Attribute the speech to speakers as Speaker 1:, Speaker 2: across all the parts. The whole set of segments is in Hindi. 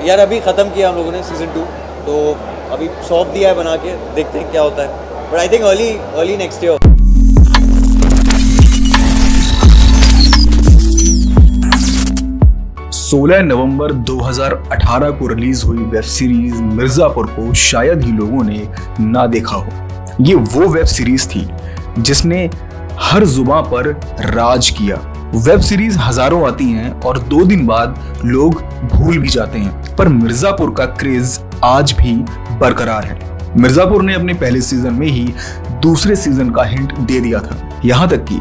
Speaker 1: यार अभी ख़त्म किया हम लोगों ने सीज़न 2, तो अभी सौंप दिया है बना के, देखते हैं क्या होता है, but I think early next year.
Speaker 2: 16 नवंबर 2018 को रिलीज हुई वेब सीरीज मिर्जापुर को शायद ही लोगों ने ना देखा हो। ये वो वेब सीरीज थी जिसने हर जुबां पर राज किया। वेब सीरीज हजारों आती हैं और 2 दिन बाद लोग भूल भी जाते हैं, पर मिर्जापुर का क्रेज आज भी बरकरार है। मिर्जापुर ने अपने पहले सीजन में ही दूसरे सीजन का हिंट दे दिया था, यहाँ तक कि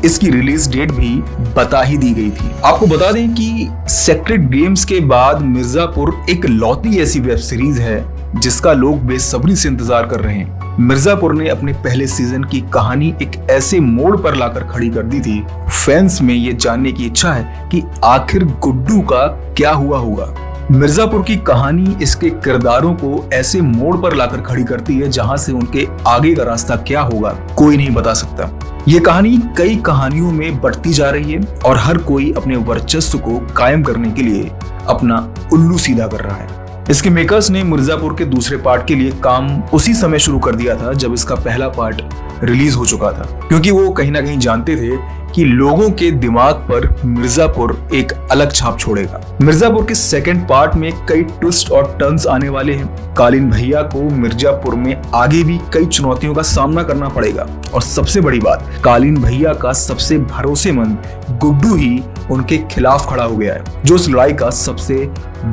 Speaker 2: इसकी रिलीज डेट भी बता ही दी गई थी। आपको बता दें कि सेक्रेट गेम्स के बाद मिर्जापुर एक लौती ऐसी वेब सीरीज है जिसका लोग बेसब्री से इंतजार कर रहे हैं। मिर्जापुर ने अपने पहले सीजन की कहानी एक ऐसे मोड़ पर लाकर खड़ी कर दी थी, फैंस में ये जानने की इच्छा है कि आखिर गुड्डू का क्या हुआ होगा। मिर्जापुर की कहानी इसके किरदारों को ऐसे मोड़ पर लाकर खड़ी करती है जहां से उनके आगे का रास्ता क्या होगा कोई नहीं बता सकता। ये कहानी कई कहानियों में बढ़ती जा रही है और हर कोई अपने वर्चस्व को कायम करने के लिए अपना उल्लू सीधा कर रहा है। इसके मेकर्स ने मिर्जापुर के दूसरे पार्ट के लिए काम उसी समय शुरू कर दिया था जब इसका पहला पार्ट रिलीज हो चुका था, क्योंकि वो कहीं ना कहीं जानते थे कि लोगों के दिमाग पर मिर्जापुर एक अलग छाप छोड़ेगा। मिर्जापुर के सेकंड पार्ट में कई ट्विस्ट और टर्न्स आने वाले हैं। कालीन भैया को मिर्जापुर में आगे भी कई चुनौतियों का सामना करना पड़ेगा और सबसे बड़ी बात, कालीन भैया का सबसे भरोसेमंद गुड्डू ही उनके खिलाफ खड़ा हो गया है, जो इस लड़ाई का सबसे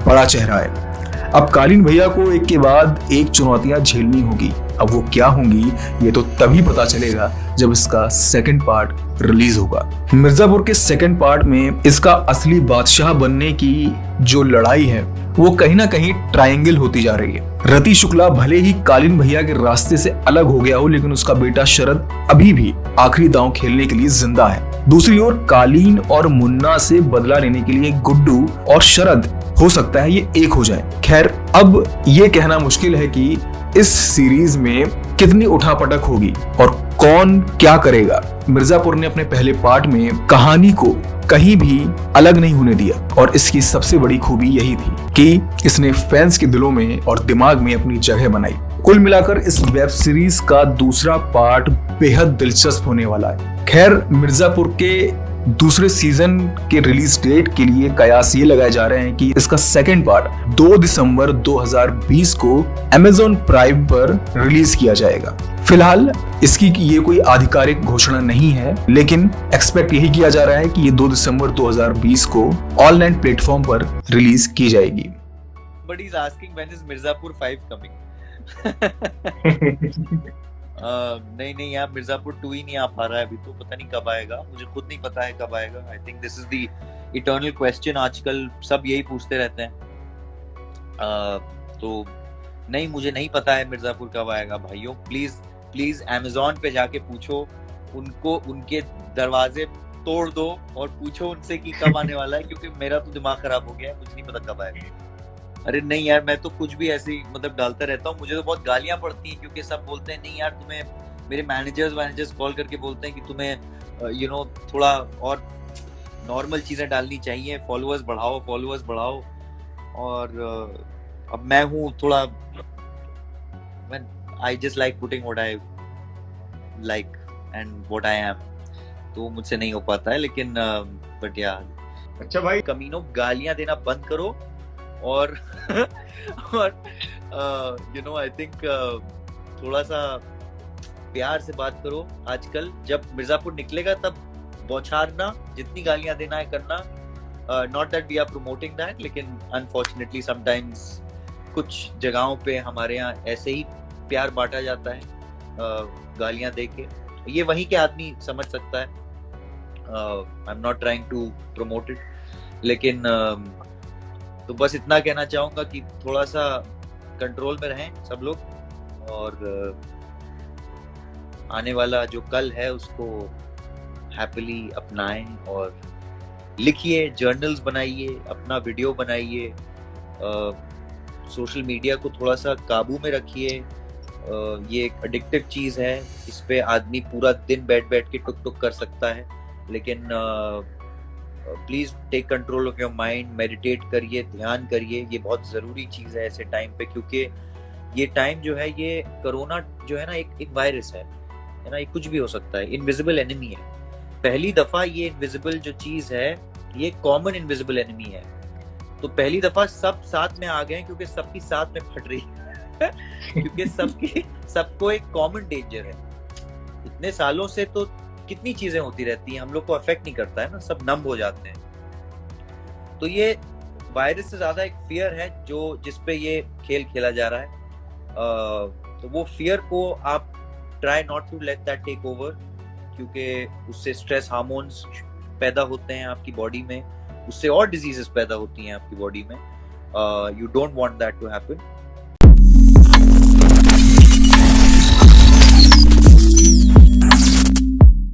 Speaker 2: बड़ा चेहरा है। अब कालीन भैया को एक के बाद एक चुनौतियां झेलनी होगी। अब वो क्या होंगी ये तो तभी पता चलेगा जब इसका सेकंड पार्ट रिलीज होगा। मिर्जापुर के सेकंड पार्ट में इसका असली बादशाह बनने की जो लड़ाई है वो कहीं ना कहीं ट्रायंगल होती जा रही है। रति शुक्ला भले ही कालीन भैया के रास्ते से अलग हो गया हो, लेकिन उसका बेटा शरद अभी भी आखिरी दांव खेलने के लिए जिंदा है। दूसरी ओर कालीन और मुन्ना से बदला लेने के लिए गुड्डू और शरद हो सकता है ये एक हो जाए। खैर, अब ये कहना मुश्किल है कि इस सीरीज में कितनी उठापटक होगी और कौन क्या करेगा। मिर्जापुर ने अपने पहले पार्ट में कहानी को कहीं भी अलग नहीं होने दिया और इसकी सबसे बड़ी खूबी यही थी कि इसने फैंस के दिलों में और दिमाग में अपनी जगह बनाई। कुल मिलाकर इस वेब सीरीज का दूसरा पार्ट बेहद दिलचस्प होने वाला है। खैर, मिर्जापुर के दूसरे सीजन के रिलीज डेट के लिए कयास ये लगाए जा रहे हैं कि इसका सेकंड पार्ट 2 दिसंबर 2020 को Amazon प्राइम पर रिलीज किया जाएगा। फिलहाल इसकी ये कोई आधिकारिक घोषणा नहीं है, लेकिन एक्सपेक्ट यही किया जा रहा है कि ये 2 दिसंबर 2020 को ऑनलाइन प्लेटफॉर्म पर रिलीज की जाएगी।
Speaker 1: But he's asking when is Mirzapur 5 coming? नहीं यार, मिर्जापुर 2 ही नहीं आ पा रहा है अभी, तो पता नहीं कब आएगा, मुझे खुद नहीं पता है कब आएगा। I think this is the eternal question, आजकल सब यही पूछते रहते हैं। तो नहीं, मुझे नहीं पता है मिर्जापुर कब आएगा। भाइयों प्लीज Amazon पे जाके पूछो उनको, उनके दरवाजे तोड़ दो और पूछो उनसे कि कब आने वाला है, क्योंकि मेरा तो दिमाग खराब हो गया है, मुझे नहीं पता कब आएगा। अरे नहीं यार, मैं तो कुछ भी ऐसे ही मतलब डालता रहता हूँ, मुझे तो बहुत गालियां पड़ती हैं, क्योंकि सब बोलते हैं नहीं यार, तुम्हें मेरे मैनेजर्स कॉल करके बोलते हैं कि तुम्हें थोड़ा और नॉर्मल चीजें डालनी चाहिए, फॉलोअर्स बढ़ाओ। और अब मैं हूँ थोड़ा, I just like putting what I like and what I am, तो मुझसे नहीं हो पाता है। लेकिन बट यार,
Speaker 3: अच्छा भाई,
Speaker 1: कमीनों गालियां देना बंद करो और आई थिंक थोड़ा सा प्यार से बात करो। आजकल जब मिर्जापुर निकलेगा तब बौछारना, जितनी गालियां देना है करना। Not that we are promoting that, लेकिन अनफॉर्चुनेटली समटाइम्स कुछ जगहों पे हमारे यहाँ ऐसे ही प्यार बांटा जाता है गालियां दे के। ये वहीं के आदमी समझ सकता है। I am not trying to promote it, लेकिन तो बस इतना कहना चाहूंगा कि थोड़ा सा कंट्रोल में रहें सब लोग, और आने वाला जो कल है उसको हैप्पीली अपनाएं और लिखिए, जर्नल्स बनाइए, अपना वीडियो बनाइए, सोशल मीडिया को थोड़ा सा काबू में रखिए। ये एक एडिक्टिव चीज़ है, इस पे आदमी पूरा दिन बैठ के टुक टुक कर सकता है, लेकिन please take control of your mind, meditate करिए, ध्यान करिए, ये बहुत जरूरी चीज है ऐसे टाइम पे, क्योंकि ये टाइम जो है, ये कोरोना जो है ना, एक वायरस है ना, ये कुछ भी हो सकता है, इनविजिबल एनिमी है। पहली दफा ये इनविजिबल जो चीज है, ये कॉमन इनविजिबल एनिमी है। तो पहली दफा सब साथ में आ गए क्योंकि सबकी साथ में फट रही है क्योंकि सबको एक कॉमन डेंजर है। इतने सालों से तो कितनी चीजें होती रहती हैं, हम लोग को अफेक्ट नहीं करता है ना, सब नम हो जाते हैं। तो ये वायरस से ज्यादा एक फियर है जो जिसपे ये खेल खेला जा रहा है। तो वो फियर को आप try not to let that take over, क्योंकि उससे स्ट्रेस हार्मोन्स पैदा होते हैं आपकी बॉडी में, उससे और डिजीजेस पैदा होती हैं आपकी बॉडी में। You don't want that to happen.